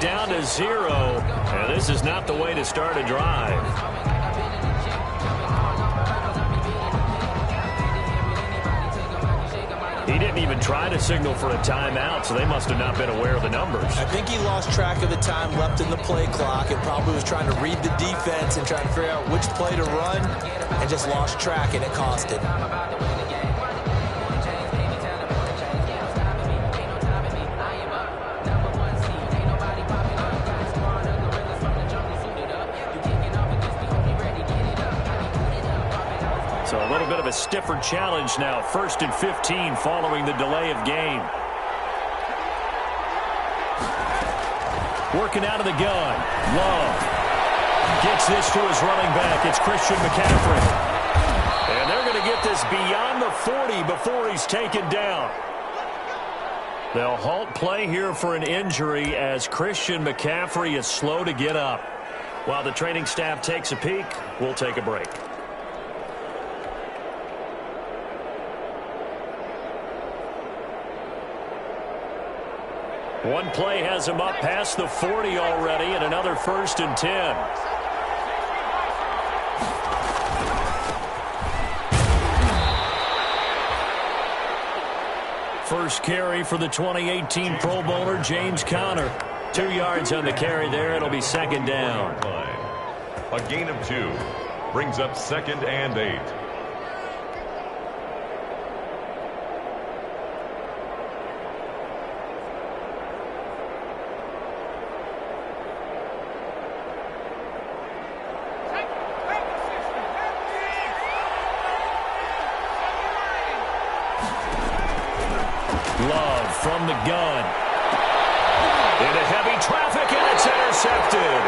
down to 0. And this is not the way to start a drive. He didn't even try to signal for a timeout, so they must have not been aware of the numbers. I think he lost track of the time left in the play clock and probably was trying to read the defense and trying to figure out which play to run and just lost track, and it cost him. So a little bit of a stiffer challenge now. 1st and 15 following the delay of game. Working out of the gun. Love gets this to his running back. It's Christian McCaffrey. And they're going to get this beyond the 40 before he's taken down. They'll halt play here for an injury as Christian McCaffrey is slow to get up. While the training staff takes a peek, we'll take a break. One play has him up past the 40 already, and another 1st and 10. First carry for the 2018 Pro Bowler, James Conner. 2 yards on the carry there. It'll be 2nd down. A gain of 2 brings up 2nd and 8. Love from the gun. Into heavy traffic, and it's intercepted.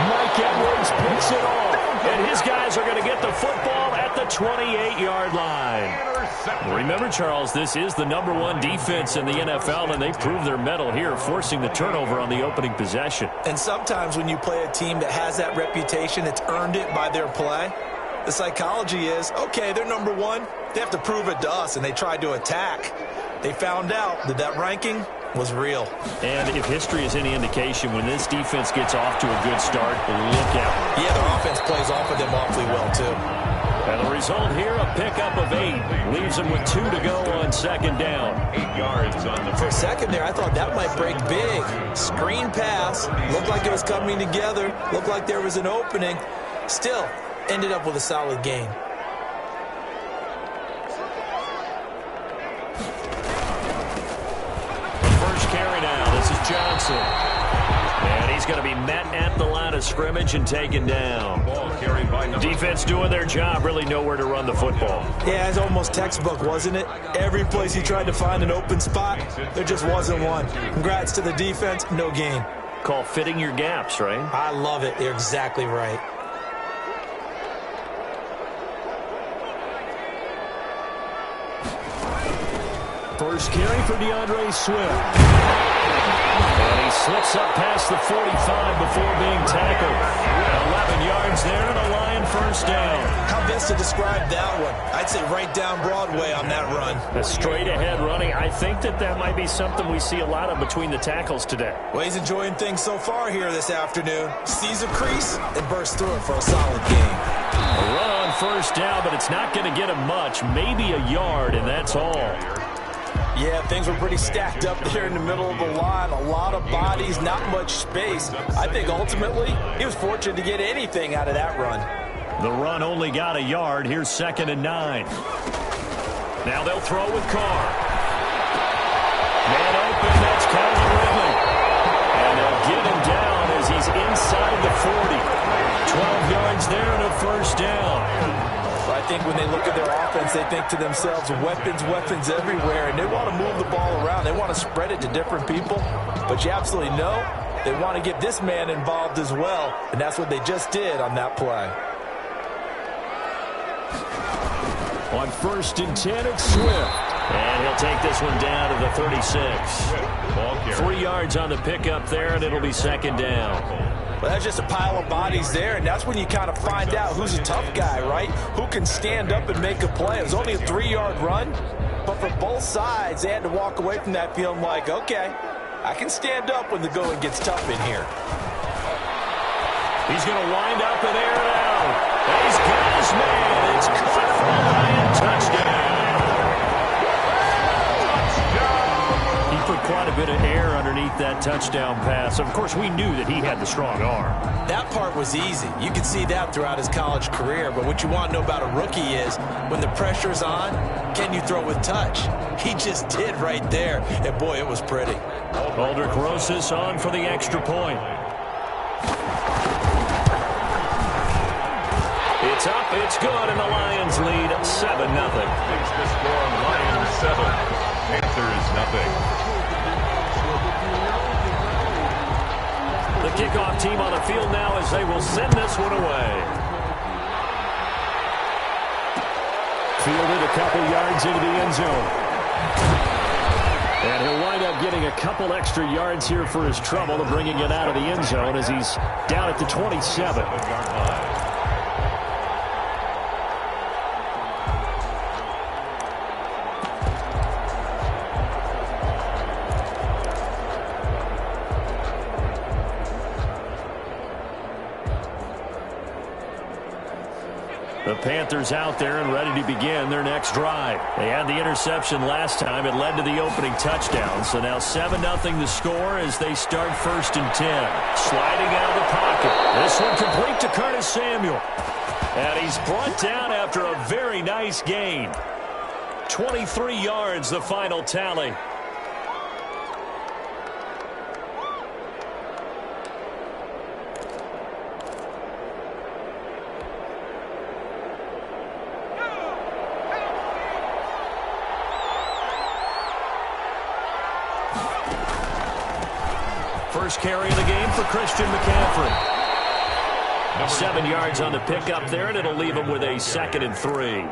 Mike Edwards picks it off. And his guys are going to get the football at the 28-yard line. Remember, Charles, this is the #1 defense in the NFL, and they prove their mettle here, forcing the turnover on the opening possession. And sometimes when you play a team that has that reputation, it's earned it by their play. The psychology is, okay, they're #1. They have to prove it to us, and they tried to attack. They found out that that ranking was real. And if history is any indication, when this defense gets off to a good start, look out. Yeah, their offense plays off of them awfully well, too. And the result here, a pickup of 8. Leaves them with 2 to go on 2nd down. 8 yards on the For a second there, I thought that might break big. Screen pass. Looked like it was coming together. Looked like there was an opening. Still, ended up with a solid gain. Carry now. This is Johnson. And he's going to be met at the line of scrimmage and taken down. ball carried by Defense doing their job, really nowhere to run the football. Yeah, it's almost textbook, wasn't it? Every place he tried to find an open spot, there just wasn't one. Congrats to the defense, no gain. Call fitting your gaps, right? I love it. You're exactly right. First carry for DeAndre Swift. And he slips up past the 45 before being tackled. 11 yards there and a Lion first down. How best to describe that one? I'd say right down Broadway on that run. A straight ahead running. I think that might be something we see a lot of between the tackles today. Well, he's enjoying things so far here this afternoon. Sees a crease and bursts through it for a solid gain. A run on first down, but it's not going to get him much. Maybe a yard, and that's all. Yeah, things were pretty stacked up there in the middle of the line. A lot of bodies, not much space. I think ultimately he was fortunate to get anything out of that run. The run only got a yard. Here's 2nd and 9. Now they'll throw with Carr. Man open, that's Calvin Ridley. And they'll get him down as he's inside the 40. 12 yards there and a first down. I think when they look at their offense, they think to themselves, weapons everywhere, and they want to move the ball around. They want to spread it to different people, but you absolutely know they want to get this man involved as well, and that's what they just did on that play. On 1st and 10, it's Swift. And he'll take this one down to the 36. 3 yards on the pickup there, and it'll be 2nd down. Well, that's just a pile of bodies there, and that's when you kind of find out who's a tough guy, right? Who can stand up and make a play. It was only a 3-yard run, but for both sides, they had to walk away from that feeling like, okay, I can stand up when the going gets tough in here. He's going to wind up and air it out. And he's got his man. It's caught for a Lion touchdown. He put quite a bit of air underneath that touchdown pass. Of course, we knew that he had the strong arm. That part was easy. You could see that throughout his college career. But what you want to know about a rookie is when the pressure's on, can you throw with touch? He just did right there. And, boy, it was pretty. Aldrich Rosas on for the extra point. It's up, it's good, and the Lions lead 7-0. Makes the score Lions 7, Panthers nothing. The kickoff team on the field now as they will send this one away. Fielded a couple yards into the end zone. And he'll wind up getting a couple extra yards here for his trouble to bringing it out of the end zone as he's down at the 27. The Panthers out there and ready to begin their next drive. They had the interception last time. It led to the opening touchdown. So now 7-0 the score as they start 1st and 10. Sliding out of the pocket. This one complete to Curtis Samuel. And he's brought down after a very nice gain. 23 yards the final tally. First carry of the game for Christian McCaffrey. 7 yards on the pickup there, and it'll leave him with a 2nd and 3.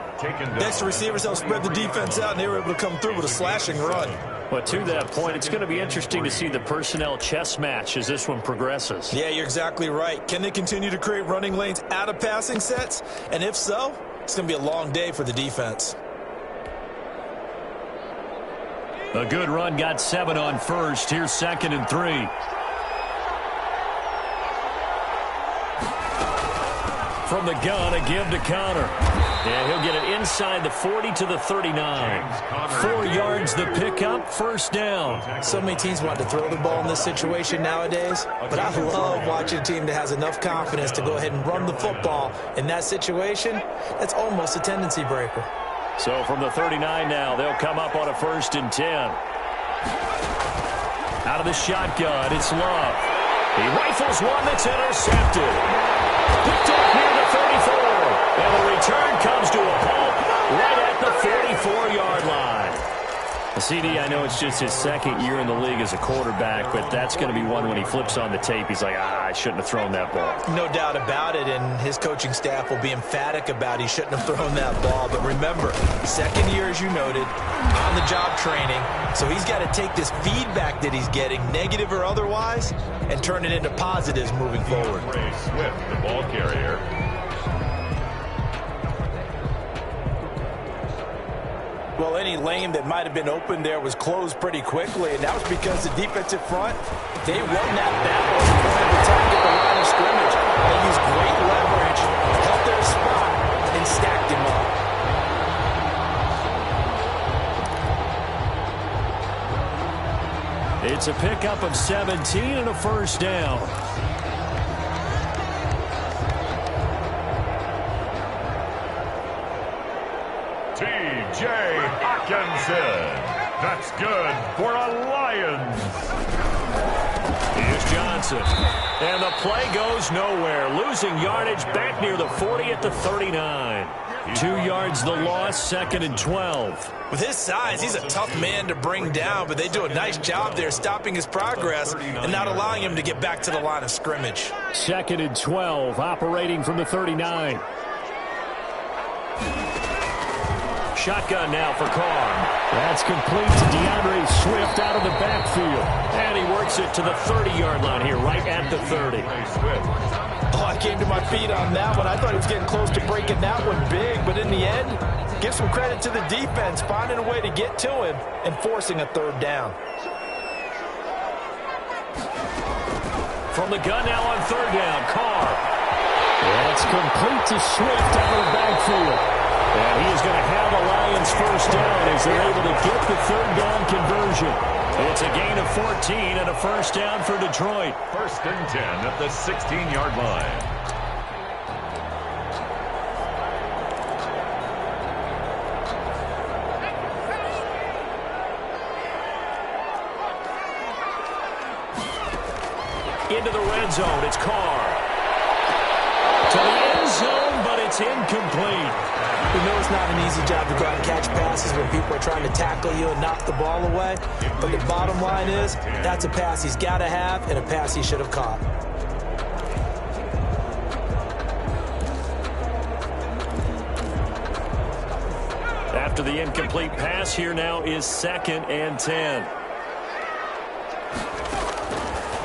Next, the receivers helped spread the defense out, and they were able to come through with a slashing run. But to that point, it's going to be interesting to see the personnel chess match as this one progresses. Yeah, you're exactly right. Can they continue to create running lanes out of passing sets? And if so, it's going to be a long day for the defense. A good run, got 7 on first. Here's 2nd and 3. From the gun, a give to Connor. And he'll get it inside the 40 to the 39. 4 yards the pickup, 1st down. So many teams want to throw the ball in this situation nowadays, but I love watching a team that has enough confidence to go ahead and run the football. In that situation, that's almost a tendency breaker. So from the 39 now, they'll come up on a 1st and 10. Out of the shotgun, it's Love. He rifles one that's intercepted. Picked up near the 34. And the return comes to a halt right at the 44-yard line. CD, I know it's just his 2nd year in the league as a quarterback, but that's going to be one when he flips on the tape. He's like, I shouldn't have thrown that ball. No doubt about it, and his coaching staff will be emphatic about he shouldn't have thrown that ball. But remember, 2nd year, as you noted, on-the-job training. So he's got to take this feedback that he's getting, negative or otherwise, and turn it into positives moving forward. Swift, the ball carrier. Well, any lane that might have been open there was closed pretty quickly, and that was because the defensive front, they won that battle as they wanted to attack at the line of scrimmage. They used great leverage, held their spot, and stacked him up. It's a pickup of 17 and a 1st down. T.J. Hawkinson. That's good for a Lions. Here's Johnson. And the play goes nowhere. Losing yardage back near the 40 at the 39. 2 yards the loss, 2nd and 12. With his size, he's a tough man to bring down, but they do a nice job there stopping his progress and not allowing him to get back to the line of scrimmage. 2nd and 12, operating from the 39. Shotgun now for Carr. That's complete to DeAndre Swift out of the backfield. And he works it to the 30-yard line here, right at the 30. Oh, I came to my feet on that one. I thought he was getting close to breaking that one big, but in the end, give some credit to the defense, finding a way to get to him and forcing a 3rd down. From the gun now on third down, Carr. That's complete to Swift out of the backfield. And he is going to have the Lions first down as they're able to get the third down conversion. It's a gain of 14 and a first down for Detroit. First and 10 at the 16-yard line. Into the red zone, it's Carr. To the end zone, but it's incomplete. You know it's not an easy job to go out and catch passes when people are trying to tackle you and knock the ball away. But the bottom line is, that's a pass he's got to have and a pass he should have caught. After the incomplete pass, here now is 2nd and 10.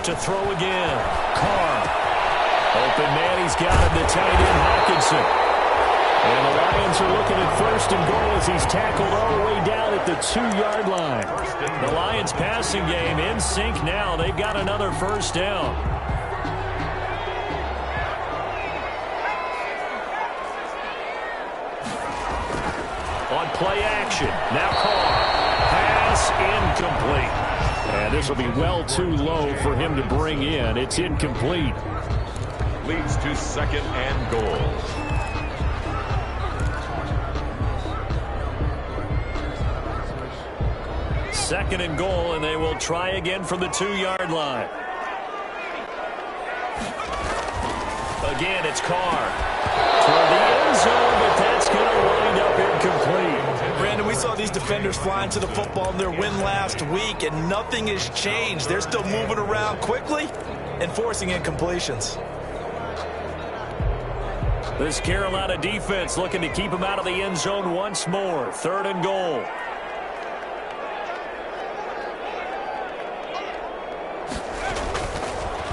To throw again, Carr. Open man, he's got him, the tight end, Hawkinson. And the Lions are looking at first and goal as he's tackled all the way down at the 2-yard line. The Lions passing game in sync now. They've got another first down. On play action, now Carr. Pass incomplete. And this will be well too low for him to bring in. It's incomplete. Leads to 2nd and goal. Second and goal, and they will try again from the 2-yard line. Again, it's Carr. Toward the end zone, but that's going to wind up incomplete. Brandon, we saw these defenders flying to the football in their win last week, and nothing has changed. They're still moving around quickly and forcing incompletions. This Carolina defense looking to keep them out of the end zone once more. 3rd and goal.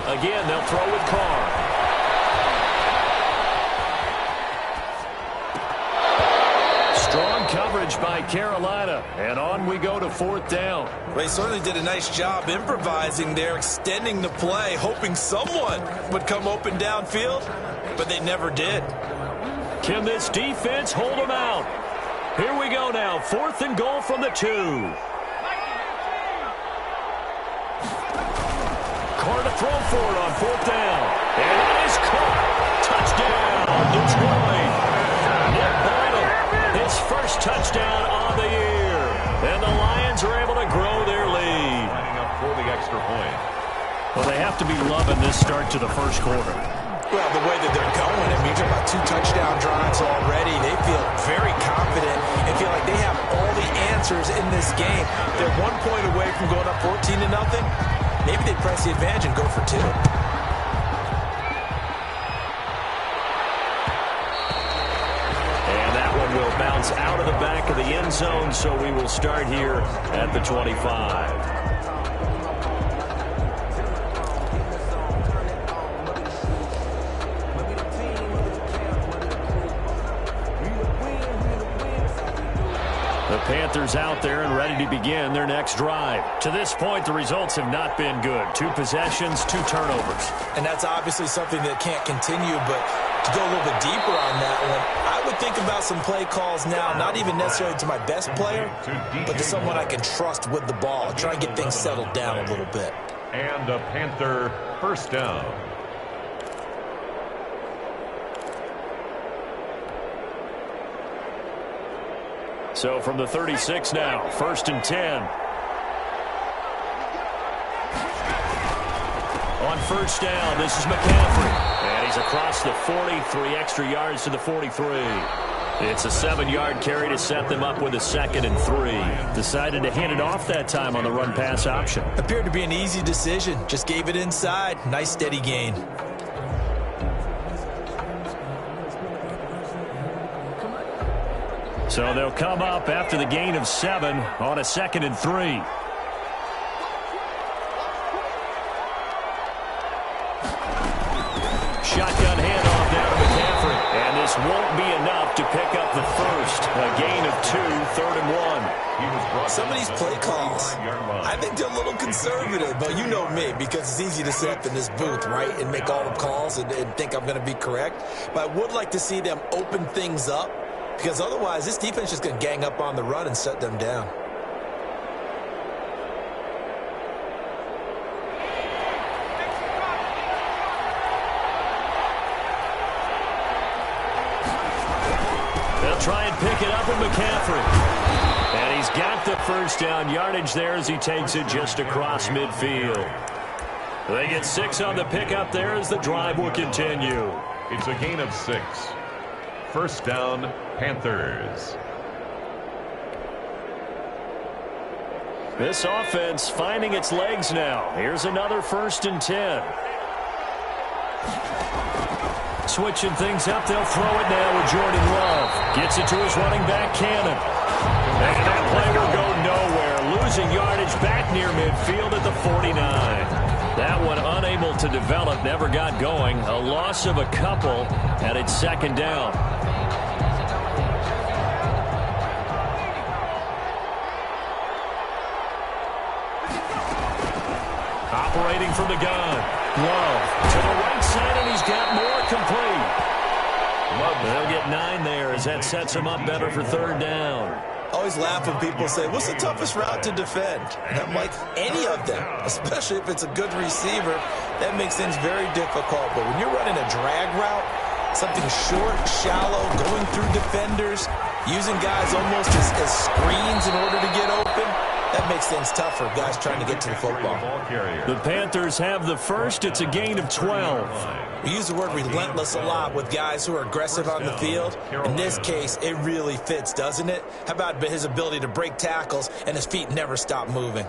Again, they'll throw with Carr. Strong coverage by Carolina, and on we go to 4th down. Well, he certainly did a nice job improvising there, extending the play, hoping someone would come open downfield, but they never did. Can this defense hold them out? Here we go now, 4th and goal from the 2. Carr to throw for it on 4th down. And it is caught. Touchdown, Detroit. Nick Boyle, his first touchdown on the year. And the Lions are able to grow their lead. Lining up for the extra point. Well, they have to be loving this start to the first quarter. Well, the way that they're going, I mean, you're about 2 touchdown drives already. They feel very confident and feel like they have all the answers in this game. They're 1 point away from going up 14-0. Maybe they press the advantage and go for 2. And that one will bounce out of the back of the end zone, so we will start here at the 25. The Panthers out there and ready to begin their next drive. To this point, the results have not been good. 2 possessions, 2 turnovers. And that's obviously something that can't continue, but to go a little bit deeper on that one, I would think about some play calls now, not even necessarily to my best player, but to someone I can trust with the ball. Try and get things settled down a little bit. And a Panther first down. So from the 36 now, 1st and 10. On first down, this is McCaffrey. And he's across the 40, 3 extra yards to the 43. It's a 7-yard carry to set them up with a 2nd and 3. Decided to hand it off that time on the run-pass option. Appeared to be an easy decision. Just gave it inside. Nice steady gain. So they'll come up after the gain of 7 on a 2nd and 3. Shotgun handoff down to McCaffrey. And this won't be enough to pick up the first. A gain of 2, 3rd and 1. Some of these play calls, I think they're a little conservative, but you know me, because it's easy to sit up in this booth, right, and make all the calls and think I'm going to be correct. But I would like to see them open things up, because otherwise this defense is just going to gang up on the run and shut them down. They'll try and pick it up with McCaffrey. And he's got the first down yardage there as he takes it just across midfield. They get 6 on the pickup there as the drive will continue. It's a gain of 6. First down, Panthers. This offense finding its legs now. Here's another 1st and 10. Switching things up, they'll throw it now with Jordan Love. Gets it to his running back, Cannon. And that play will go nowhere. Losing yardage back near midfield at the 49. That one unable to develop, never got going. A loss of a couple, and it's 2nd down. Operating from the gun. Love to the right side, and he's got more complete. They'll get 9 there as that sets him up better for 3rd down. Always laugh when people say, what's the toughest route to defend? And I'm like, any of them, especially if it's a good receiver. That makes things very difficult. But when you're running a drag route, something short, shallow, going through defenders, using guys almost as screens in order to get open, that makes things tough for guys trying to get to the football. The Panthers have the first. It's a gain of 12. We use the word relentless a lot with guys who are aggressive on the field. In this case, it really fits, doesn't it? How about his ability to break tackles and his feet never stop moving?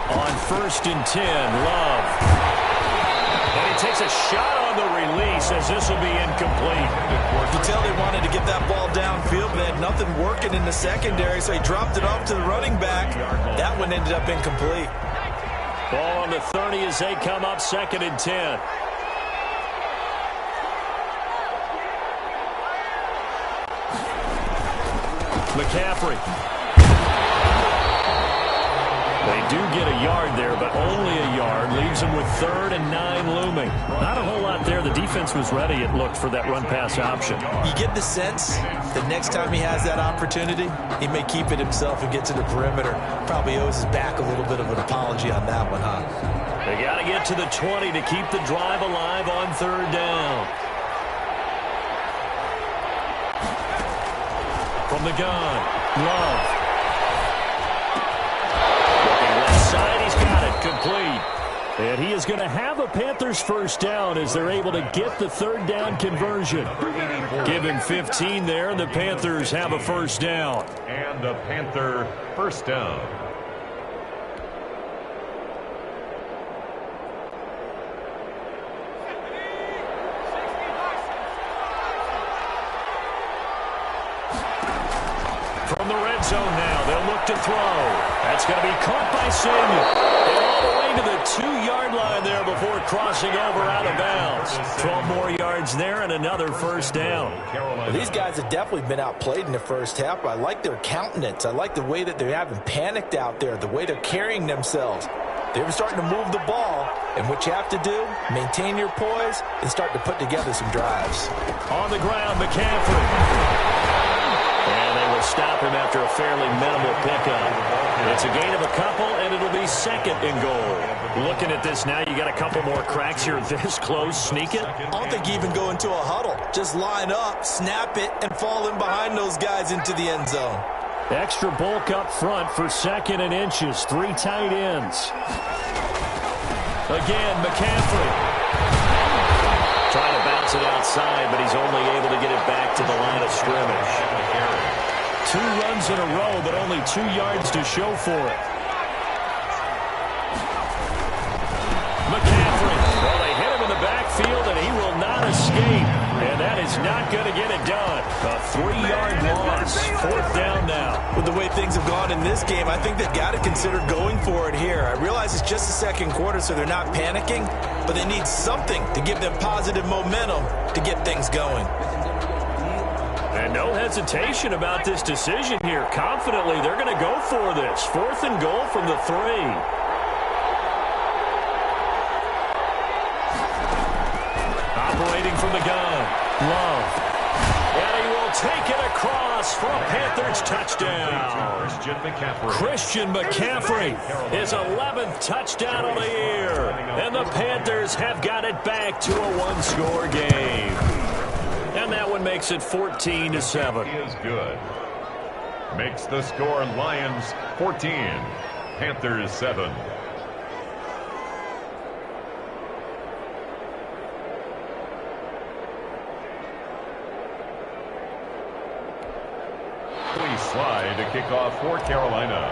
On 1st and 10, Love. And he takes a shot on the release as this will be incomplete. You tell they wanted to get that ball downfield, but they had nothing working in the secondary, so he dropped it off to the running back. That one ended up incomplete. Ball on the 30 as they come up 2nd and 10. McCaffrey. They do get a yard there, but only a yard. Leaves them with 3rd and 9 looming. Not a whole lot there. The defense was ready, it looked, for that run-pass option. You get the sense that next time he has that opportunity, he may keep it himself and get to the perimeter. Probably owes his back a little bit of an apology on that one, huh? They got to get to the 20 to keep the drive alive on 3rd down. From the gun, Love. Complete. And he is going to have a Panthers first down as they're able to get the 3rd down conversion. Give him 15 there, and the Panthers have a first down. And a Panther first down. From the red zone now, they'll look to throw. That's going to be caught by Samuel. And all the way to the 2-yard line there before crossing over out of bounds. 12 more yards there and another first down. Well, these guys have definitely been outplayed in the first half. I like their countenance. I like the way that they haven't panicked out there, the way they're carrying themselves. They're starting to move the ball, and what you have to do, maintain your poise and start to put together some drives. On the ground, McCaffrey. And they will stop him after a fairly minimal pickup. It's a gain of a couple, and it'll be 2nd and goal. Looking at this now, you got a couple more cracks here this close. Sneak it? I don't think you even go into a huddle. Just line up, snap it, and fall in behind those guys into the end zone. Extra bulk up front for 2nd and inches. 3 tight ends. Again, McCaffrey. Trying to bounce it outside, but he's only able to get it back to the line of scrimmage. 2 runs in a row, but only 2 yards to show for it. McCaffrey. Well, they hit him in the backfield, and he will not escape. And that is It's not going to get it done. A 3-yard loss. 4th down now. With the way things have gone in this game, I think they've got to consider going for it here. I realize it's just the second quarter, so they're not panicking, but they need something to give them positive momentum to get things going. And no hesitation about this decision here. Confidently, they're going to go for this. 4th and goal from the 3. Operating from the gun. Love. And he will take it across for a Panthers touchdown. Christian McCaffrey, his 11th touchdown on the year. And the Panthers have got it back to a one-score game. And that one makes it 14-7. He is good. Makes the score Lions 14, Panthers 7. Slide to kick off for Carolina.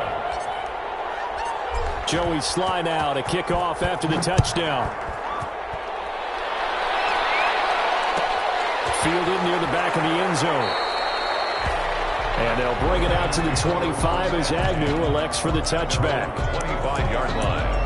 Joey Sly now to kick off after the touchdown. Fielded near the back of the end zone. And they'll bring it out to the 25 as Agnew elects for the touchback. 25-yard line.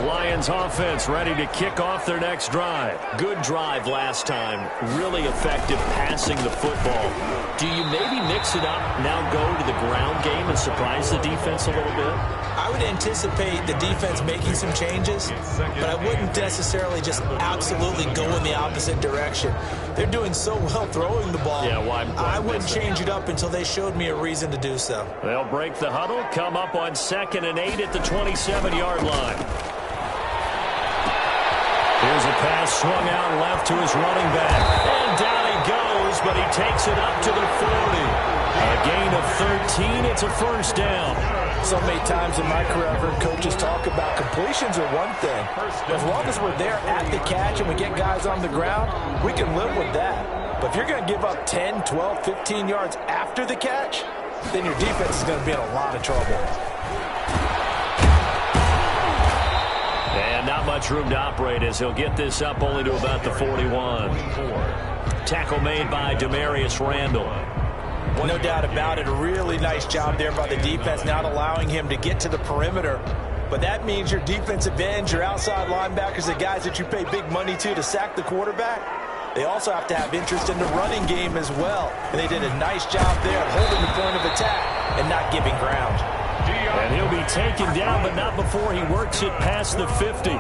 Lions offense ready to kick off their next drive. Good drive last time. Really effective passing the football. Do you maybe mix it up, now go to the ground game and surprise the defense a little bit? I would anticipate the defense making some changes, but I wouldn't necessarily just absolutely go in the opposite direction. They're doing so well throwing the ball. Yeah, why I wouldn't change it up until they showed me a reason to do so. They'll break the huddle, come up on 2nd and 8 at the 27-yard line. Here's a pass swung out left to his running back. And down he goes, but he takes it up to the 40. A gain of 13. It's a 1st down. So many times in my career I've heard coaches talk about completions are one thing. As long as we're there at the catch and we get guys on the ground, we can live with that. But if you're going to give up 10, 12, 15 yards after the catch, then your defense is going to be in a lot of trouble. And not much room to operate as he'll get this up only to about the 41. Tackle made by Demarius Randall. No doubt about it. A really nice job there by the defense, not allowing him to get to the perimeter. But that means your defensive ends, your outside linebackers, the guys that you pay big money to sack the quarterback, they also have to have interest in the running game as well. And they did a nice job there of holding the point of attack and not giving ground. And he'll be taken down, but not before he works it past the 50.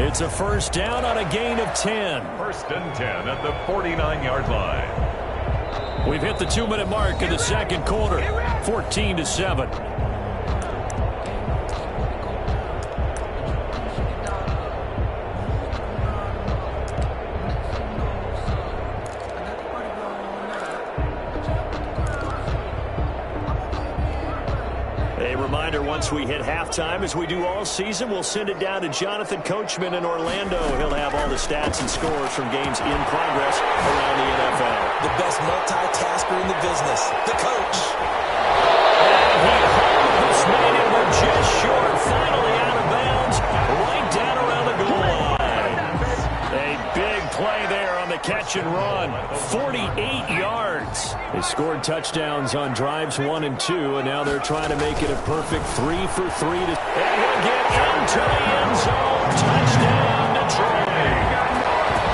It's a 1st down on a gain of 10. 1st and 10 at the 49-yard line. We've hit the 2-minute mark in the 2nd quarter. 14-7. Once we hit halftime, as we do all season, we'll send it down to Jonathan Coachman in Orlando. He'll have all the stats and scores from games in progress around the NFL. The best multitasker in the business, the coach. And he almost made it, but just short. Finally out of bounds, right down around the goal line. A big play there on the catch and run. 48 yards. They scored touchdowns on drives 1 and 2, and now they're trying to make it a perfect 3 for 3. And he'll get into the end zone. Touchdown, Detroit.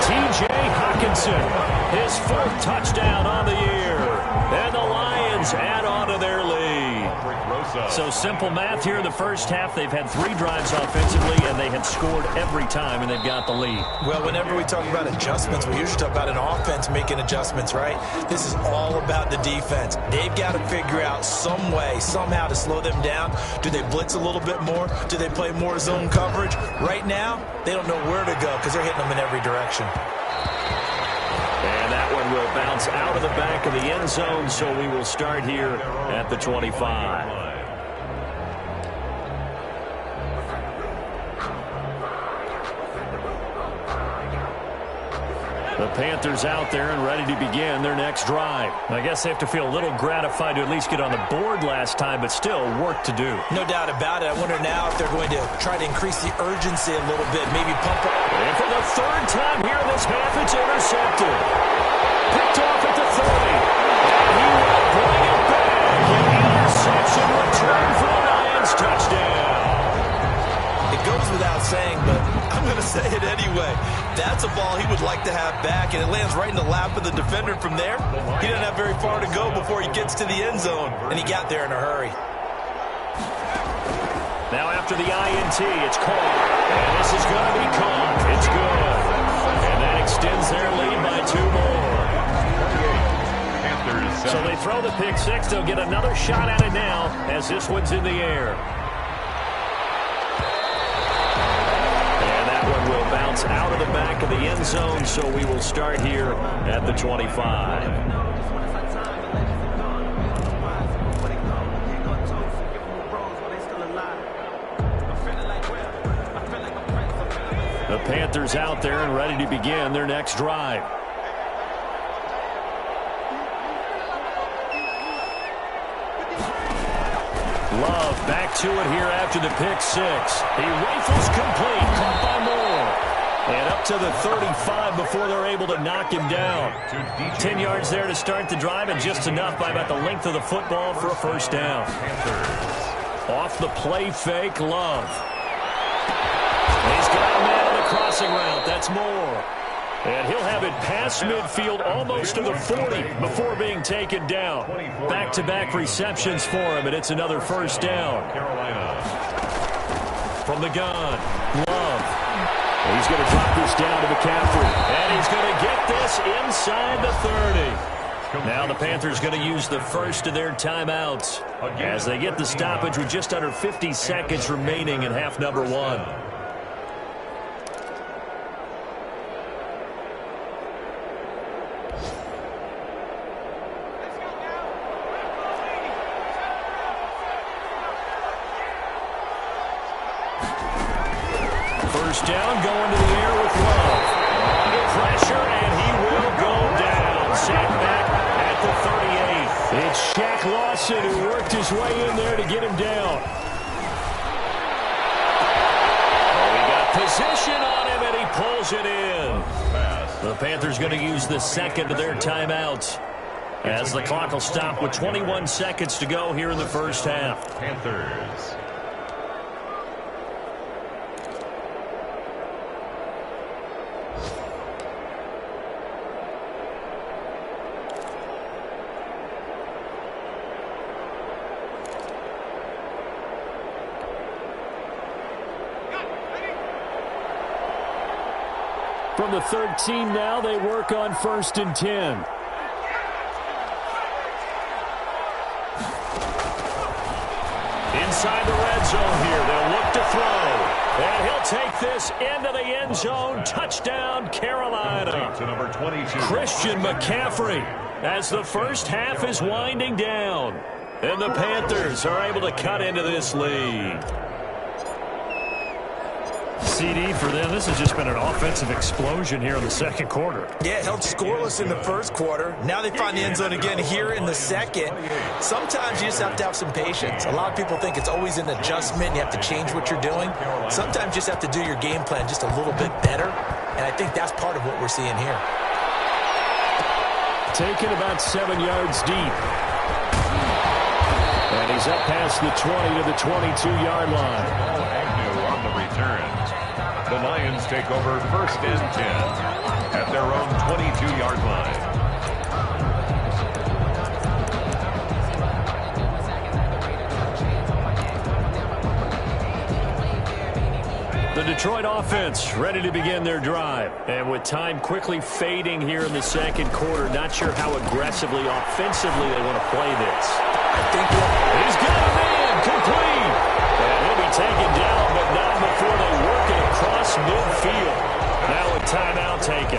T.J. Hockenson, his 4th touchdown on the year. And the Lions add on to their lead. So simple math here in the first half. They've had 3 drives offensively, and they have scored every time, and they've got the lead. Well, whenever we talk about adjustments, we usually talk about an offense making adjustments, right? This is all about the defense. They've got to figure out some way, somehow to slow them down. Do they blitz a little bit more? Do they play more zone coverage? Right now, they don't know where to go because they're hitting them in every direction. And that one will bounce out of the back of the end zone, so we will start here at the 25. The Panthers out there and ready to begin their next drive. I guess they have to feel a little gratified to at least get on the board last time, but still work to do. No doubt about it. I wonder now if they're going to try to increase the urgency a little bit, maybe pump up. And for the third time here in this half, it's intercepted. Picked off at the 30. And he will bring it back. An interception return for the Lions. Touchdown. It goes without saying, but I'm going to say it anyway. That's a ball he would like to have back, and it lands right in the lap of the defender from there. He didn't have very far to go before he gets to the end zone, and he got there in a hurry. Now after the INT, it's caught. And this is going to be caught. It's good. And that extends their lead by 2 more. So they throw the pick six. They'll get another shot at it now as this one's in the air. Will bounce out of the back of the end zone, so we will start here at the 25. The Panthers out there and ready to begin their next drive. Love back to it here after the pick six. He rifles complete, caught by Moore. And up to the 35 before they're able to knock him down. 10 yards there to start the drive, and just enough by about the length of the football for a first down. Off the play fake, Love. He's got a man on the crossing route. That's Moore. And he'll have it past midfield almost to the 40 before being taken down. Back-to-back receptions for him, and it's another first down. From the gun, Love. He's going to drop this down to McCaffrey. And he's going to get this inside the 30. Now the Panthers going to use the first of their timeouts as they get the stoppage with just under 50 seconds remaining in half number 1. First down, going to the air with Love. Under pressure, and he will go down. Sacked back at the 38. It's Shaq Lawson who worked his way in there to get him down. Oh, he got position on him, and he pulls it in. The Panthers going to use the second of their timeouts as the clock will stop with 21 seconds to go here in the first half. Panthers. From the 13 now, they work on 1st and 10. Inside the red zone here, they'll look to throw. And he'll take this into the end zone. Touchdown, Carolina. To number 22. Christian McCaffrey as the first half is winding down. And the Panthers are able to cut into this lead. CD for them, this has just been an offensive explosion here in the second quarter. Yeah, held scoreless in the first quarter. Now they find the end zone again here in the second. Sometimes you just have to have some patience. A lot of people think it's always an adjustment. You have to change what you're doing. Sometimes you just have to do your game plan just a little bit better. And I think that's part of what we're seeing here. Taken about 7 yards deep. And he's up past the 20 to the 22-yard line. Agnew on the return. The Lions take over 1st and 10 at their own 22-yard line. The Detroit offense ready to begin their drive. And with time quickly fading here in the second quarter, not sure how aggressively, offensively they want to play this. I think he's got a man complete. And he'll be taken down, but not before they work it across midfield. Now a timeout taken.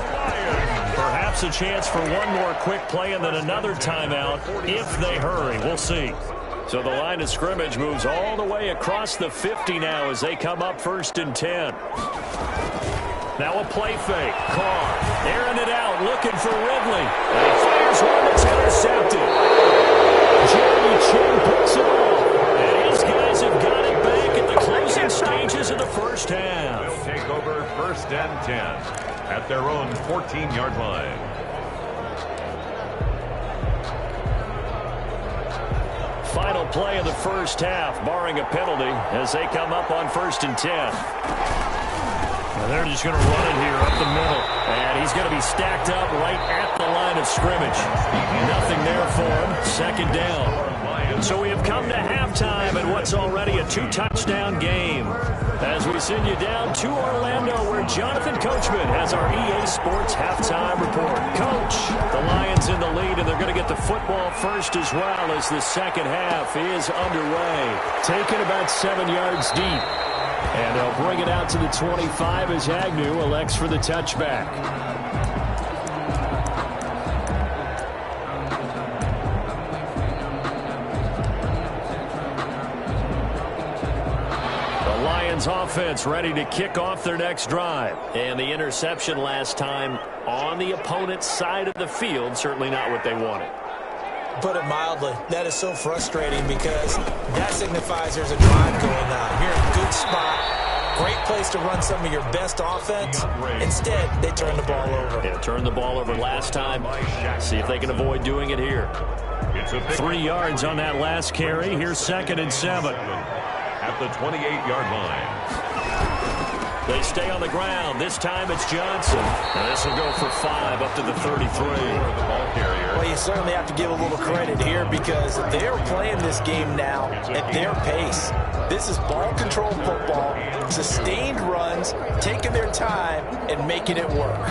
Perhaps a chance for one more quick play and then another timeout if they hurry. We'll see. So the line of scrimmage moves all the way across the 50 now as they come up 1st and 10. Now a play fake. Carr airing it out, looking for Ridley. And he fires one that's intercepted. Jeremy Chin picks it off. And his guys have got it back at the closing stages of the first half. They'll take over 1st and 10 at their own 14-yard line. Final play of the first half, barring a penalty, as they come up on 1st and 10. And they're just going to run it here up the middle. And he's going to be stacked up right at the line of scrimmage. Nothing there for him. 2nd down. So we have come to halftime in what's already a 2-touchdown game. As we send you down to Orlando, where Jonathan Coachman has our EA Sports halftime report. Coach, the Lions in the lead, and they're going to get the football first as well as the second half is underway. Taken about 7 yards deep. And they'll bring it out to the 25 as Agnew elects for the touchback. The Lions offense ready to kick off their next drive. And the interception last time on the opponent's side of the field, certainly not what they wanted. Put it mildly, that is so frustrating because that signifies there's a drive going on. You're in a good spot, great place to run some of your best offense. Instead, they turn the ball over. Yeah, turned the ball over last time. See if they can avoid doing it here. 3 yards on that last carry. Here's 2nd and 7. At the 28-yard line. They stay on the ground. This time it's Johnson. And this will go for 5 up to the 33. Well, you certainly have to give a little credit here because they're playing this game now at their pace. This is ball control football, sustained runs, taking their time and making it work.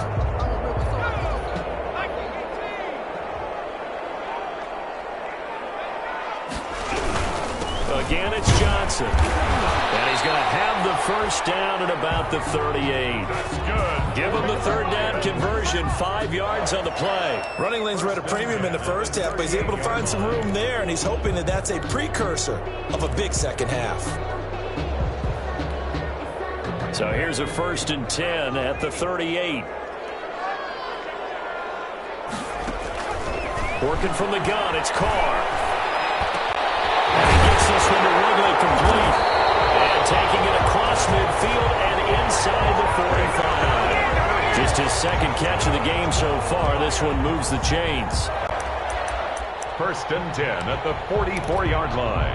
Again, it's Johnson. And he's going to have the first down at about the 38. Good. Give him the 3rd down conversion, 5 yards on the play. Running lanes were at a premium in the first half, but he's able to find some room there, and he's hoping that that's a precursor of a big second half. So here's a 1st and 10 at the 38. Working from the gun, it's Carr. This one to Ridley complete. And taking it across midfield and inside the 45. Just his 2nd catch of the game so far. This one moves the chains. 1st and 10 at the 44-yard line.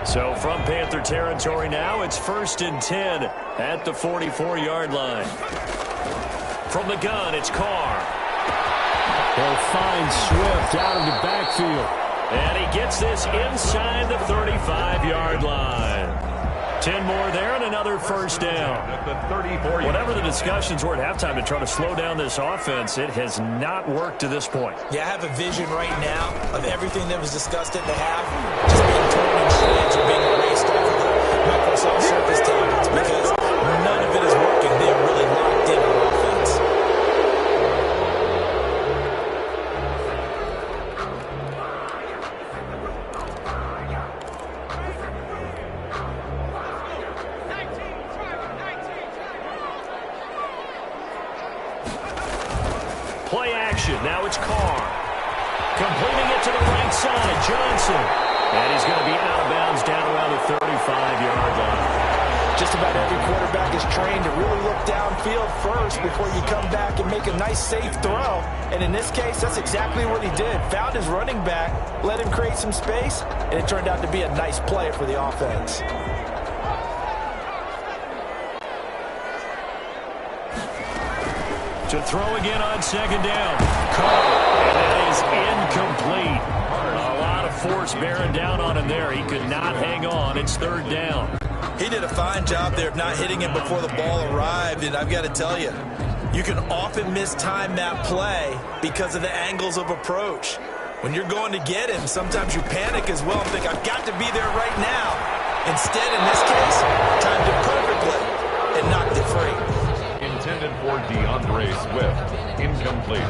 So from Panther territory now, it's 1st and 10 at the 44-yard line. From the gun, it's Carr. They'll find Swift out of the backfield. And he gets this inside the 35-yard line. 10 more there and another 1st down. Whatever the discussions were at halftime to try to slow down this offense, it has not worked to this point. Yeah, I have a vision right now of everything that was discussed at the half just being torn in shreds or being erased off of the Microsoft Surface tablets because none of it is working. They are really locked in on offense. Play action. Now it's Carr. Completing it to the right side. Johnson. And he's going to be out of bounds down around the 35-yard line. Just about every quarterback is trained to really look downfield first before you come back and make a nice, safe throw. And in this case, that's exactly what he did. Found his running back, let him create some space, and it turned out to be a nice play for the offense. To throw again on 2nd down. Carr. And that is incomplete. A lot of force bearing down on him there. He could not hang on. It's 3rd down. He did a fine job there of not hitting him before the ball arrived, and I've got to tell you, you can often mistime that play because of the angles of approach. When you're going to get him, sometimes you panic as well and think, I've got to be there right now. Instead, in this case, timed it perfectly and knocked it free. Intended for DeAndre Swift. Incomplete.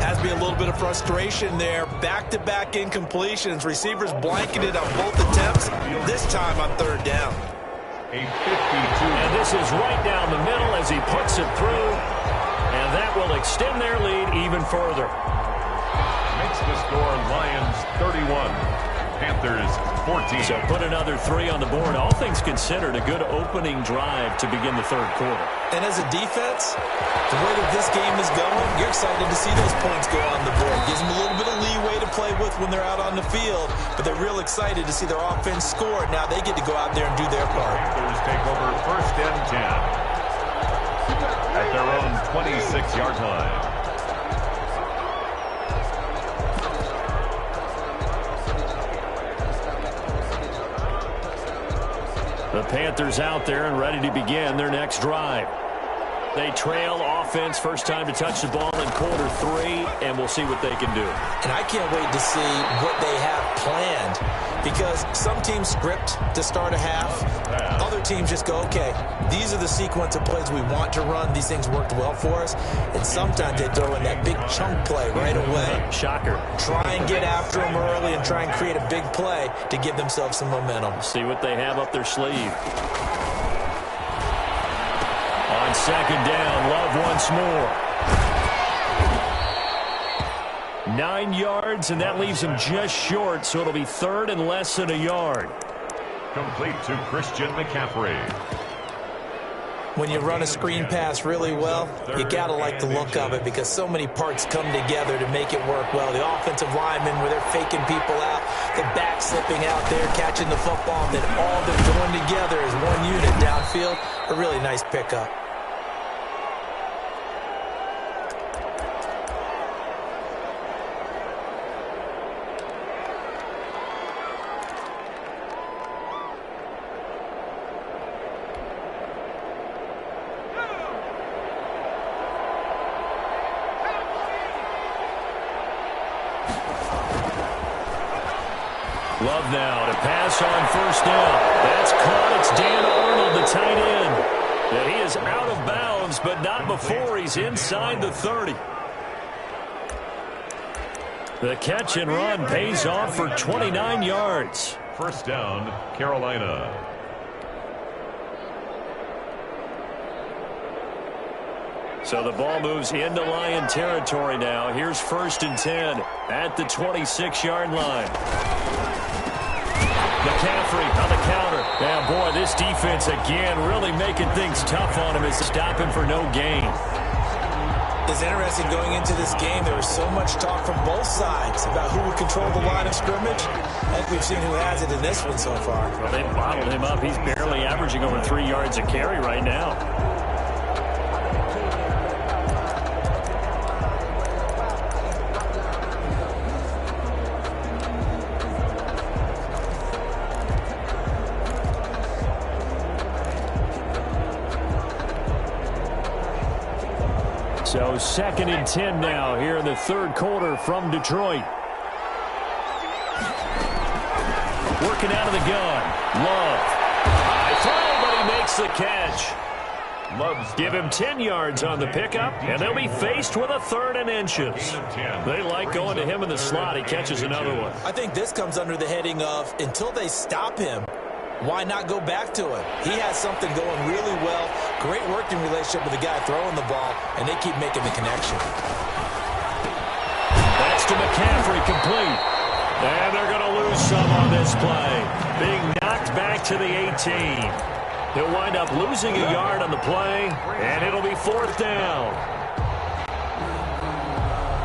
Has to be a little bit of frustration there. Back-to-back incompletions. Receivers blanketed on both attempts, this time on 3rd down. A 52. And this is right down the middle as he puts it through. And that will extend their lead even further. Makes the score Lions 31, Panthers 14. So put another 3 on the board. All things considered, a good opening drive to begin the third quarter. And as a defense, the way that this game is going, you're excited to see those points go on the board. Gives them a little bit of leeway to play with when they're out on the field, but they're real excited to see their offense score. Now they get to go out there and do their part. Panthers take over first and 10 at their own 26-yard line. The Panthers out there and ready to begin their next drive. They trail offense, first time to touch the ball in quarter 3, and we'll see what they can do. And I can't wait to see what they have planned, because some teams script to start a half. Other teams just go, okay, these are the sequence of plays we want to run. These things worked well for us. And sometimes they throw in that big chunk play right away. Shocker. Try and get after them early and try and create a big play to give themselves some momentum. See what they have up their sleeve. On second down, Love once more. 9 yards, and that leaves him just short, so it'll be third and less than a yard. Complete to Christian McCaffrey. When you run a screen pass really well, you got to like the look of it, because so many parts come together to make it work well. The offensive linemen, where they're faking people out, the back slipping out there, catching the football, then all they're doing together is one unit downfield. A really nice pickup. Love now to pass on first down. That's caught. It's Dan Arnold, the tight end. And he is out of bounds, but not before he's inside the 30. The catch and run pays off for 29 yards. First down, Carolina. So the ball moves into Lion territory now. Here's first and 10 at the 26-yard line. McCaffrey on the counter. Now, boy, this defense again really making things tough on him as stopping for no gain. It's interesting going into this game. There was so much talk from both sides about who would control the line of scrimmage. I think we've seen who has it in this one so far. Well, they bottled him up. He's barely averaging over 3 yards a carry right now. So second and 10 now here in the third quarter from Detroit. Working out of the gun. Love. High throw, but he makes the catch. Give him 10 yards on the pickup, and they'll be faced with a third and inches. They like going to him in the slot. He catches another one. I think this comes under the heading of, until they stop him, why not go back to it? He has something going really well. Great working relationship with the guy throwing the ball, and they keep making the connection. That's to McCaffrey, complete. And they're going to lose some on this play. Being knocked back to the 18. He'll wind up losing a yard on the play, and it'll be fourth down.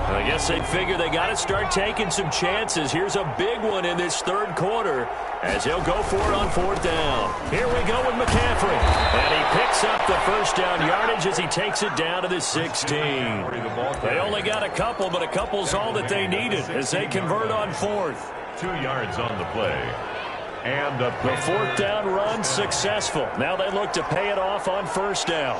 I guess they figure they got to start taking some chances. Here's a big one in this third quarter as he'll go for it on fourth down. Here we go with McCaffrey. And he picks up the first down yardage as he takes it down to the 16. They only got a couple, but a couple's all that they needed as they convert on fourth. 2 yards on the play. And the fourth down run successful. Now they look to pay it off on first down.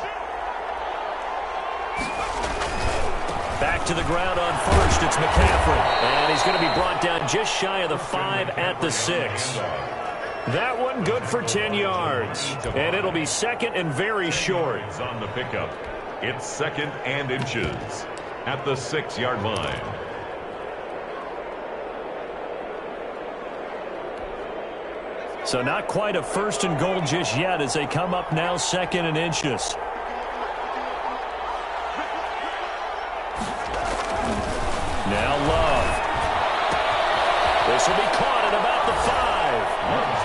Back to the ground on first, it's McCaffrey. And he's going to be brought down just shy of the 5 at the 6. That one good for 10 yards. And it'll be second and very short. On the pickup, it's second and inches at the 6-yard line. So not quite a 1st and goal just yet as they come up now 2nd and inches. Now Love. This will be caught at about the 5.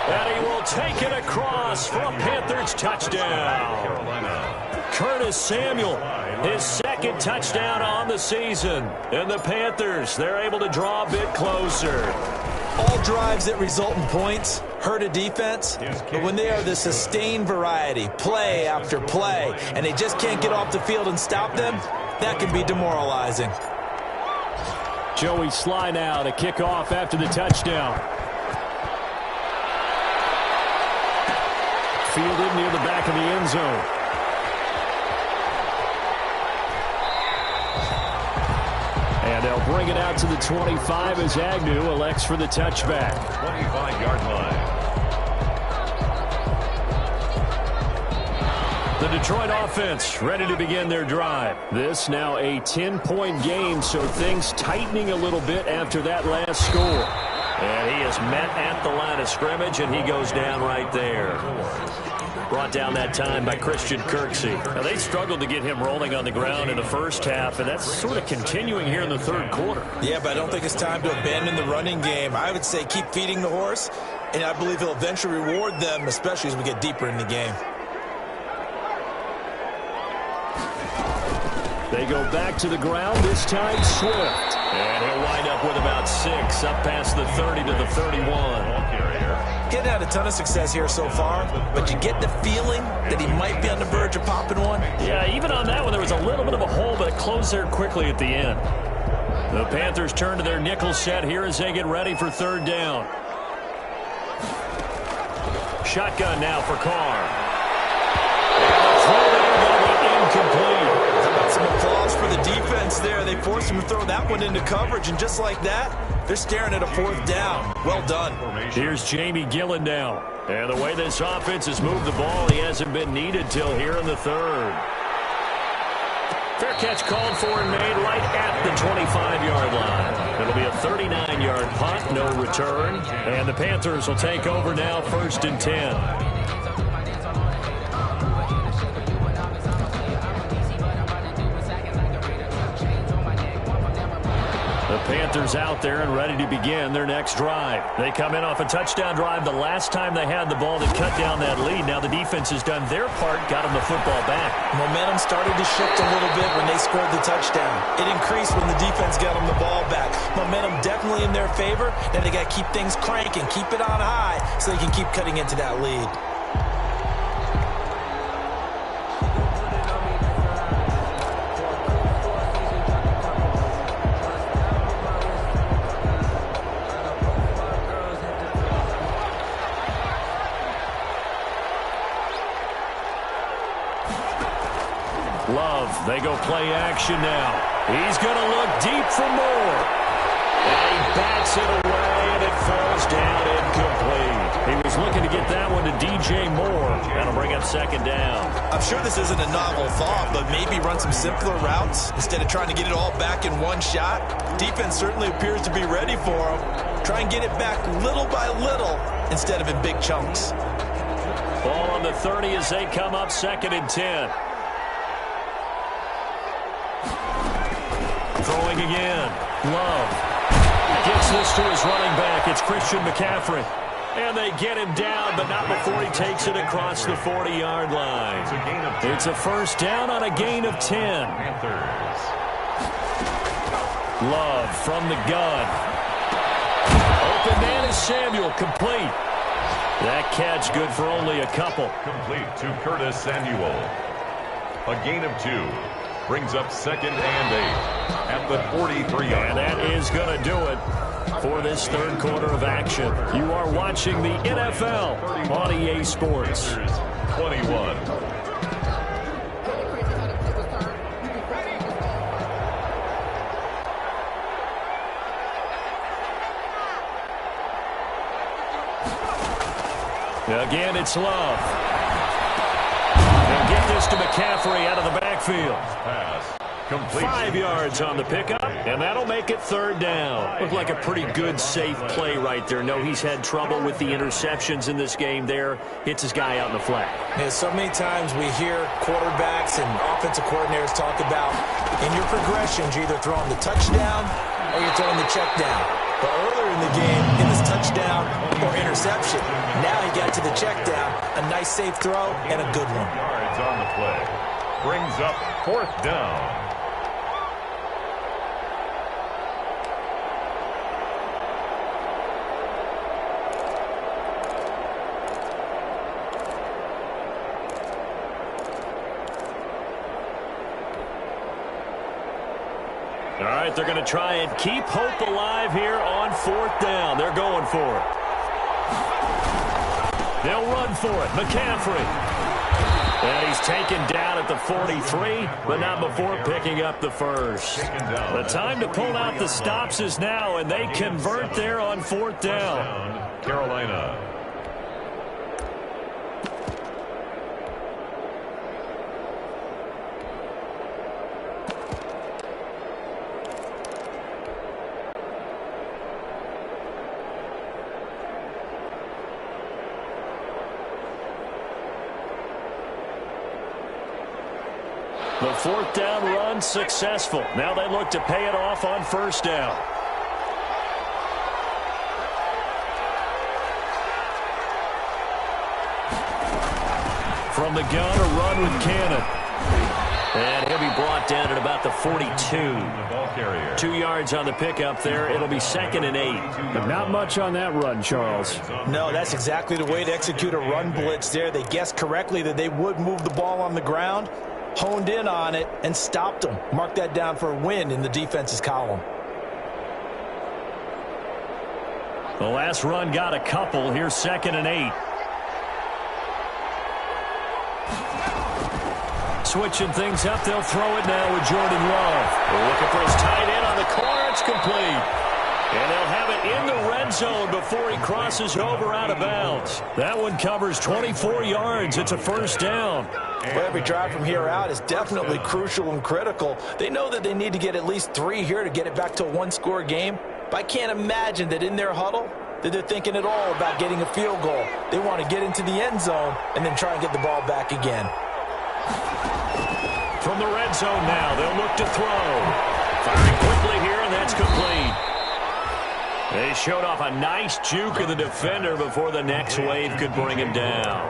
And he will take it across for a Panthers touchdown. Curtis Samuel, his 2nd touchdown on the season. And the Panthers, they're able to draw a bit closer. All drives that result in points hurt a defense, but when they are the sustained variety, play after play, and they just can't get off the field and stop them, that can be demoralizing. Joey Sly now to kick off after the touchdown. Fielded near the back of the end zone. And they'll bring it out to the 25 as Agnew elects for the touchback. 25-yard line. The Detroit offense ready to begin their drive. This now a 10-point game, so things tightening a little bit after that last score. And he is met at the line of scrimmage, and he goes down right there. Brought down that time by Christian Kirksey. Now, they struggled to get him rolling on the ground in the first half, and that's sort of continuing here in the third quarter. Yeah, but I don't think it's time to abandon the running game. I would say keep feeding the horse, and I believe he'll eventually reward them, especially as we get deeper in the game. They go back to the ground, this time Swift. And he'll wind up with about 6, up past the 30 to the 31. Getting had a ton of success here so far, but you get the feeling that he might be on the verge of popping one. Yeah, even on that one, there was a little bit of a hole, but it closed there quickly at the end. The Panthers turn to their nickel set here as they get ready for 3rd down. Shotgun now for Carr. And the throw there going to be incomplete. How about some applause for the defense there? They forced him to throw that one into coverage, and just like that, they're staring at a 4th down. Well done. Here's Jamie Gillen now. And the way this offense has moved the ball, he hasn't been needed till here in the 3rd. Fair catch called for and made right at the 25-yard line. It'll be a 39-yard punt, no return. And the Panthers will take over now, 1st and 10. The Panthers out there and ready to begin their next drive. They come in off a touchdown drive the last time they had the ball to cut down that lead. Now the defense has done their part, got them the football back. Momentum started to shift a little bit when they scored the touchdown. It increased when the defense got them the ball back. Momentum definitely in their favor. Now they got to keep things cranking, keep it on high so they can keep cutting into that lead. Love, they go play action now. He's going to look deep for more. And he bats it away, and it falls down incomplete. He was looking to get that one to DJ Moore. That'll bring up 2nd down. I'm sure this isn't a novel thought, but maybe run some simpler routes instead of trying to get it all back in one shot. Defense certainly appears to be ready for him. Try and get it back little by little instead of in big chunks. Ball on the 30 as they come up 2nd and 10. Throwing again. Love gets this to his running back. It's Christian McCaffrey. And they get him down, but not before he takes it across the 40-yard line. It's a 1st down on a gain of 10. Love from the gun. Open man is Samuel, complete. That catch good for only a couple. Complete to Curtis Samuel. A gain of 2. Brings up 2nd and 8 at the 43-yard line. And that is going to do it for this 3rd quarter of action. You are watching the NFL on EA Sports. 21. Again, it's Love. They'll get this to McCaffrey out of the backfield. Pass. Complete. 5 yards on the pickup, And that'll make it third down. Looked like a pretty good, safe play right there. No, he's had trouble with the interceptions in this game there. Hits his guy out in the flat. Yeah, so many times we hear quarterbacks and offensive coordinators talk about in your progressions, you're either throwing the touchdown or you're throwing the check down. But earlier in the game, it was touchdown or interception. Now he got to the check down. A nice safe throw and a good one. Yards on the play. Brings up fourth down. All right, they're going to try and keep hope alive here on fourth down. They're going for it. They'll run for it. McCaffrey. And he's taken down at the 43, but not before picking up the first. The time to pull out the stops is now, and they convert there on fourth down. Carolina. The fourth down run successful. Now they look to pay it off on first down. From the gun, a run with Cannon. And he'll be brought down at about the 42. The ball carrier. 2 yards on the pickup there. It'll be 2nd and 8. But not much on that run, Charles. No, that's exactly the way to execute a run blitz there. They guessed correctly that they would move the ball on the ground, honed in on it, and stopped them. Mark that down for a win in the defense's column. The last run got a couple. Here's 2nd and 8. Switching things up, they'll throw it now with Jordan Love. They're looking for his tight end on the corner. It's complete. And they'll have it in the red zone before he crosses over out of bounds. That one covers 24 yards. It's a first down. Well, every drive from here out is definitely crucial and critical. They know that they need to get at least 3 here to get it back to a one-score game. But I can't imagine that in their huddle that they're thinking at all about getting a field goal. They want to get into the end zone and then try and get the ball back again. From the red zone now, they'll look to throw. Firing quickly here, and that's complete. They showed off a nice juke of the defender before the next wave could bring him down.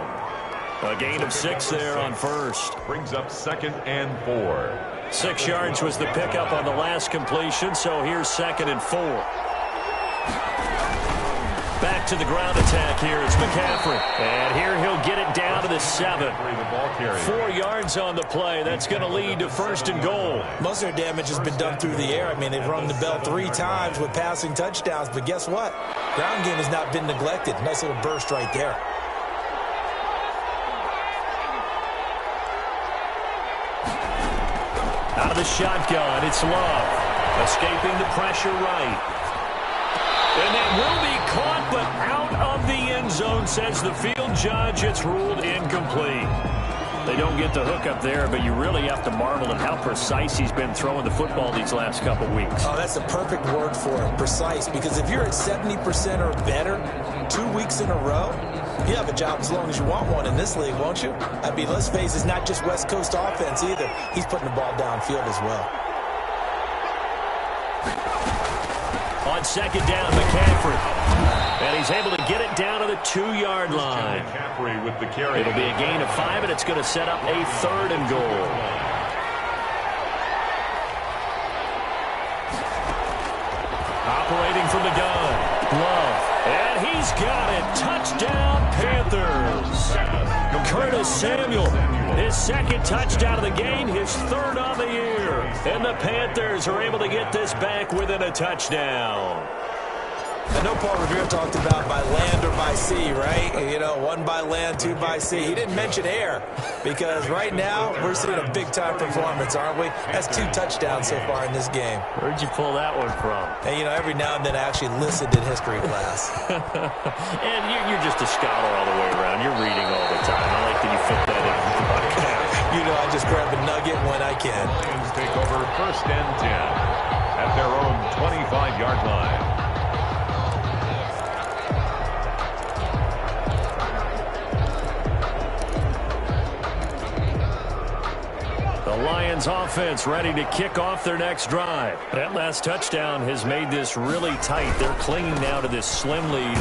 A gain of 6 there on first. Brings up 2nd and 4. 6 yards was the pickup on the last completion, so here's 2nd and 4. Back to the ground attack here. It's McCaffrey. And here he'll get it down to the 7. 4 yards on the play. That's going to lead to 1st and goal. Most of their damage has been done through the air. I mean, they've rung the bell 3 times with passing touchdowns. But guess what? Ground game has not been neglected. Nice little burst right there. Out of the shotgun, it's Love. Escaping the pressure right. And that will be caught, but out of the end zone, says the field judge. It's ruled incomplete. They don't get the hook up there, but you really have to marvel at how precise he's been throwing the football these last couple weeks. Oh, that's the perfect word for it, precise, because if you're at 70% or better 2 weeks in a row, you have a job as long as you want one in this league, won't you? I mean, let's face it, it's not just West Coast offense either. He's putting the ball downfield as well. On 2nd down, McCaffrey. And he's able to get it down to the 2-yard line. McCaffrey with the carry. It'll be a gain of 5, and it's going to set up a 3rd and goal. Operating from the gun. Love. And he's got it. Touchdown, Panthers. Curtis Samuel, his 2nd touchdown of the game, his 3rd on the year. And the Panthers are able to get this back within a touchdown. I know Paul Revere talked about by land or by sea, right? You know, 1 by land, 2 by sea. He didn't mention air because right now we're seeing a big-time performance, aren't we? That's 2 touchdowns so far in this game. Where'd you pull that one from? And, you know, every now and then I actually listened in history class. And you're just a scholar all the way around. You're reading all the time. I like that you fit that in. You know, I just grab a nugget when I can. Lions take over 1st and 10. at their own 25-yard line. The Lions offense ready to kick off their next drive. That last touchdown has made this really tight. They're clinging now to this slim lead.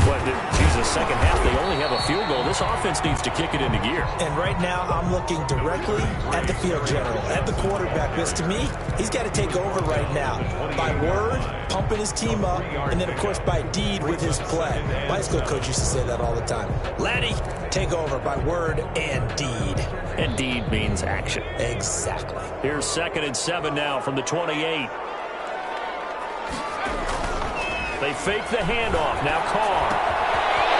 Second half, they only have a field goal. This offense needs to kick it into gear. And right now, I'm looking directly at the field general, at the quarterback, because to me, he's got to take over right now. By word, pumping his team up, and then, of course, by deed with his play. My high school coach used to say that all the time. Laddie, take over by word and deed. And deed means action. Exactly. Here's 2nd and 7 now from the 28. They fake the handoff. Now Carr.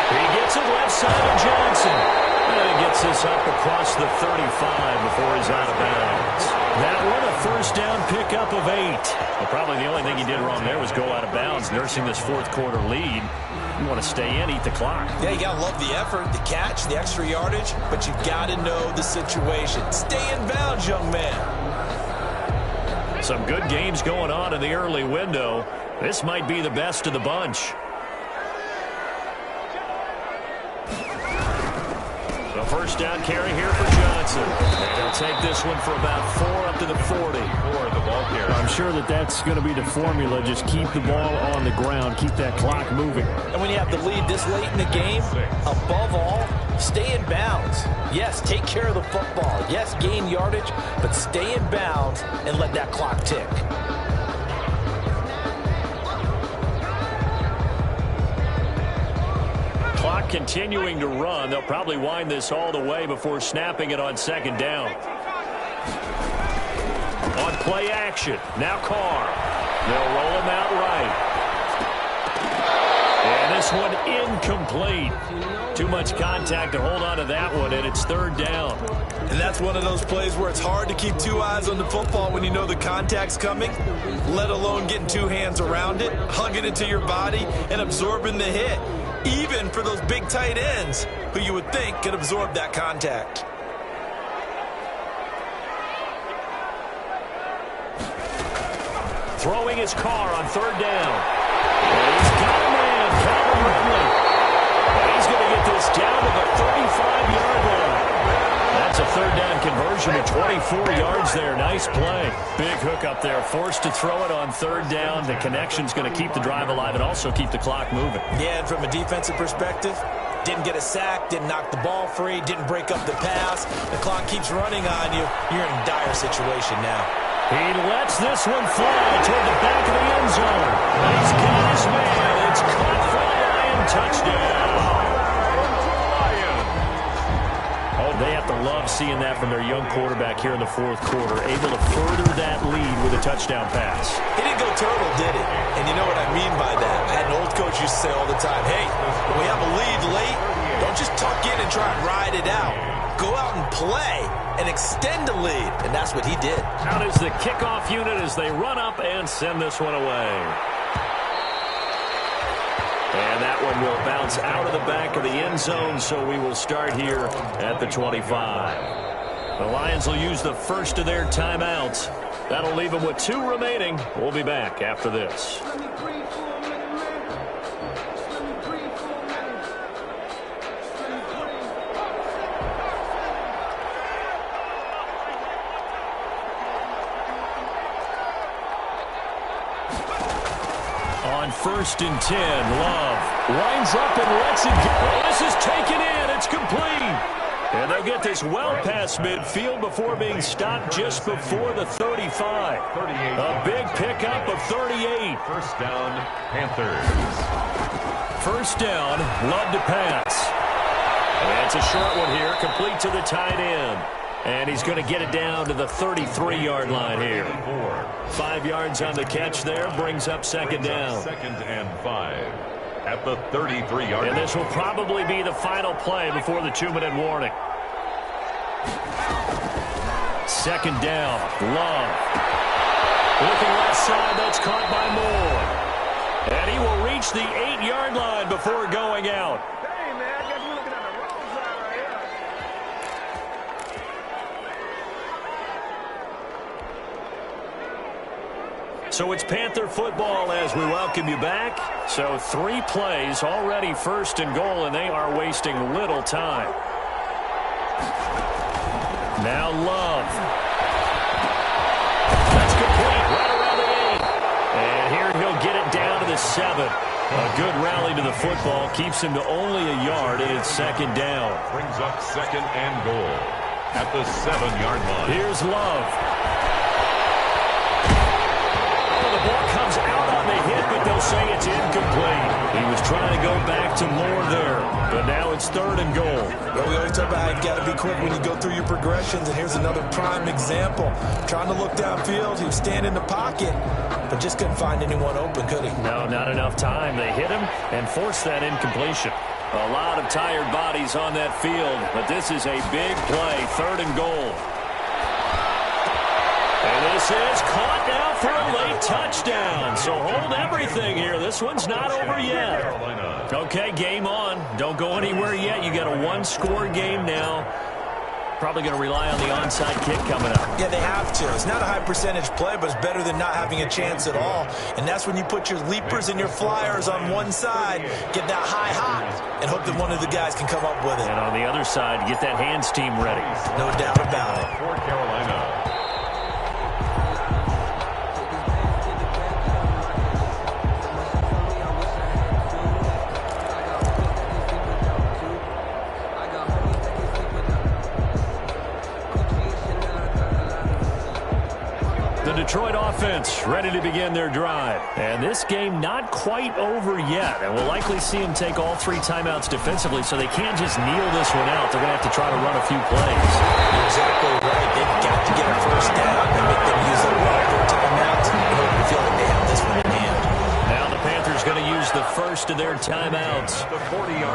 He gets it left side of Johnson. And he gets this up across the 35 before he's out of bounds. That one, a first down pickup of 8. Well, probably the only thing he did wrong there was go out of bounds, nursing this fourth quarter lead. You want to stay in, eat the clock. Yeah, you got to love the effort, the catch, the extra yardage, but you got to know the situation. Stay in bounds, young man. Some good games going on in the early window. This might be the best of the bunch. The first down carry here for Johnson. They'll take this one for about 4 up to the 40. The ball carrier. I'm sure that's going to be the formula. Just keep the ball on the ground. Keep that clock moving. And when you have the lead this late in the game, above all, stay in bounds. Yes, take care of the football. Yes, gain yardage, but stay in bounds and let that clock tick. Clock continuing to run. They'll probably wind this all the way before snapping it on 2nd down. On play action. Now Carr. They'll roll him out right. And this one incomplete. Too much contact to hold on to that one, and it's 3rd down. And that's one of those plays where it's hard to keep 2 eyes on the football when you know the contact's coming, let alone getting 2 hands around it, hugging it to your body, and absorbing the hit. Even for those big tight ends who you would think could absorb that contact. Throwing his car on 3rd down. And he's got a man, Calvin Ridley. And he's going to get this down to the 35-yard line. That's a 3rd down conversion of 24 yards there. Nice play. Big hook up there. Forced to throw it on 3rd down. The connection's going to keep the drive alive and also keep the clock moving. Yeah, and from a defensive perspective, didn't get a sack, didn't knock the ball free, didn't break up the pass. The clock keeps running on you. You're in a dire situation now. He lets this one fly toward the back of the end zone. He's got his man. It's caught for a Lion touchdown. Oh, they have to love seeing that from their young quarterback here in the 4th quarter, able to further that lead with a touchdown pass. He didn't go turtle, did he? And you know what I mean by that. I had an old coach used to say all the time, hey, when we have a lead late, don't just tuck in and try and ride it out. Go out and play and extend the lead, and that's what he did. Out is the kickoff unit as they run up and send this one away. And that one will bounce out of the back of the end zone, so we will start here at the 25. The Lions will use the first of their timeouts. That'll leave them with 2 remaining. We'll be back after this. On 1st and 10, Love winds up and lets it go. Well, this is taken in. It's complete. And they'll get this well past midfield before being stopped just before the 35. A big pickup of 38. First down, Panthers. First down, Love to pass. And it's a short one here, complete to the tight end. And he's going to get it down to the 33-yard line here. 5 yards on the catch there, brings up 2nd down. 2nd and 5 at the 33-yard line. And this will probably be the final play before the 2-minute warning. 2nd down, Love. Looking left side, that's caught by Moore. And he will reach the 8-yard line before going out. So it's Panther football as we welcome you back. So 3 plays already, 1st and goal, and they are wasting little time. Now Love. That's complete right around the 8. And here he'll get it down to the 7. A good rally to the football keeps him to only a yard, and it's 2nd down. Brings up 2nd and goal at the 7-yard line. Here's Love. The ball comes out on the hit, but they'll say it's incomplete. He was trying to go back to more there, but now it's 3rd and goal. Well, we always talk about how you got to be quick when you go through your progressions, and here's another prime example. Trying to look downfield, he was standing in the pocket, but just couldn't find anyone open, could he? No, not enough time. They hit him and forced that incompletion. A lot of tired bodies on that field, but this is a big play, 3rd and goal. And this is caught now for a late touchdown. So hold everything here. This one's not over yet. Okay, game on. Don't go anywhere yet. You got a 1-score game now. Probably going to rely on the onside kick coming up. Yeah, they have to. It's not a high percentage play, but it's better than not having a chance at all. And that's when you put your leapers and your flyers on one side, get that high hop, and hope that one of the guys can come up with it. And on the other side, get that hands team ready. No doubt about it. For Carolina. Detroit offense ready to begin their drive. And this game not quite over yet. And we'll likely see them take all 3 timeouts defensively, so they can't just kneel this one out. They're going to have to try to run a few plays. You're exactly right. They've got to get a 1st down and make them use a lot of their timeouts in order to feel like they have this one in hand. Now the Panthers going to use the first of their timeouts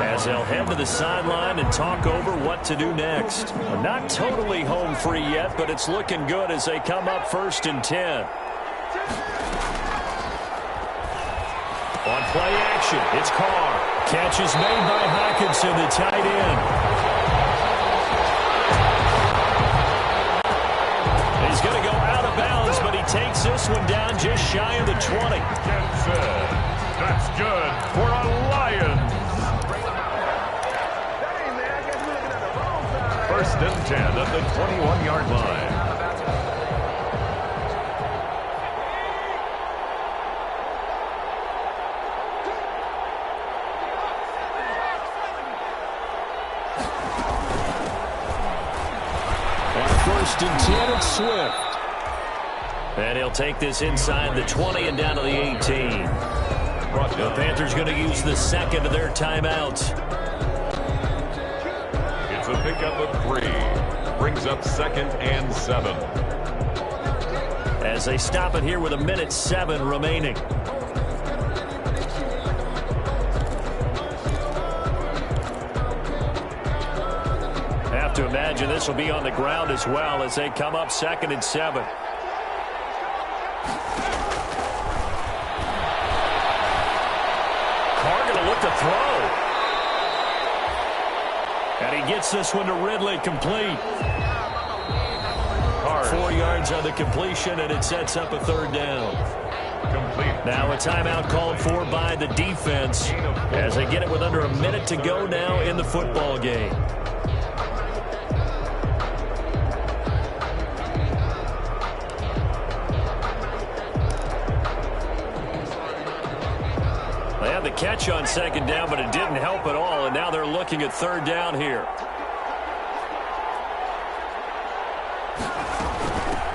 as they'll head to the sideline and talk over what to do next. Not totally home free yet, but it's looking good as they come up 1st and 10. On play action, it's Carr. Catch is made by Hockenson, the tight end. He's going to go out of bounds, but he takes this one down just shy of the 20. That's good for a Lions. 1st and 10 at the 21-yard line. On 1st and 10, it's Swift. And he'll take this inside the 20 and down to the 18. The Panthers going to use the 2nd of their timeouts. It's a pickup of 3. Brings up 2nd and 7. As they stop it here with 1:07 remaining. Have to imagine this will be on the ground as well as they come up 2nd and 7. Look to throw. And he gets this one to Ridley, complete. 4 yards on the completion, and it sets up a 3rd down. Complete. Now a timeout called for by the defense as they get it with under a minute to go now in the football game. They had the catch on 2nd down, but it didn't help at all, and now they're looking at 3rd down here.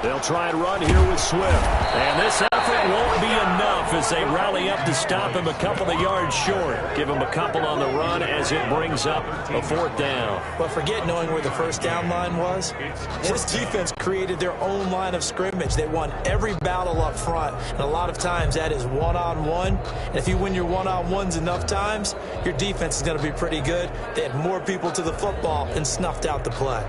They'll try and run here with Swift. And this effort won't be enough as they rally up to stop him a couple of yards short. Give him a couple on the run as it brings up a 4th down. But forget knowing where the 1st down line was. This defense created their own line of scrimmage. They won every battle up front, and a lot of times that is one-on-one. And if you win your one-on-ones enough times, your defense is going to be pretty good. They had more people to the football and snuffed out the play.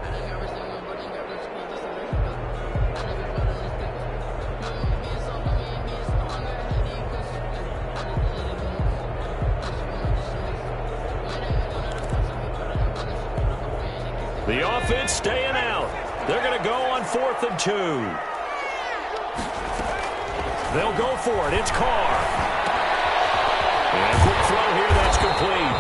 The offense staying out. They're going to go on 4th and 2. They'll go for it. It's Carr. And a quick throw here. That's complete.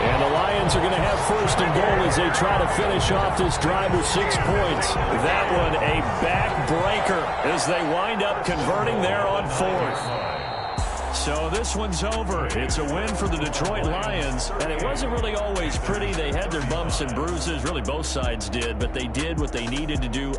And the Lions are going to have first and goal as they try to finish off this drive with 6 points. That one a backbreaker as they wind up converting there on fourth. So this one's over. It's a win for the Detroit Lions. And it wasn't really always pretty. They had their bumps and bruises. Really both sides did. But they did what they needed to do.